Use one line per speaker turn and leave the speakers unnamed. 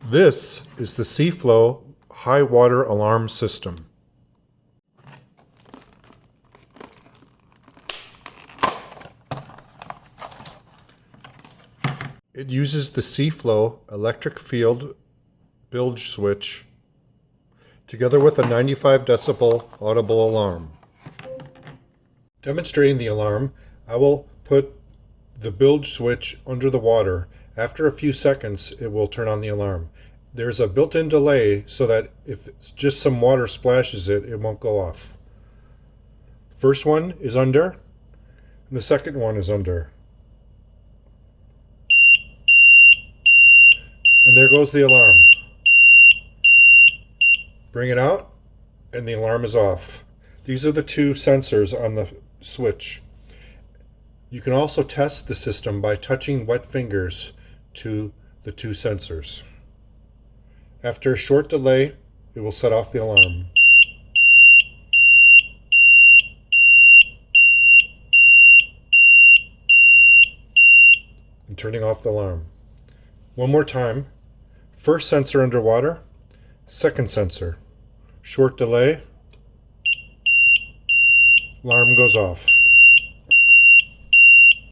This is the SEAFLO high water alarm system. It uses the SEAFLO electric field bilge switch together with a 95 decibel audible alarm. Demonstrating the alarm, I will put the bilge switch under the water. After a few seconds, it will turn on the alarm. There's a built-in delay so that if it's just some water splashes it, it won't go off. First one is under, and the second one is under. And there goes the alarm. Bring it out, and the alarm is off. These are the two sensors on the switch. You can also test the system by touching wet fingers to the two sensors. After a short delay, it will set off the alarm. And turning off the alarm. One more time. First sensor underwater, second sensor. Short delay, alarm goes off.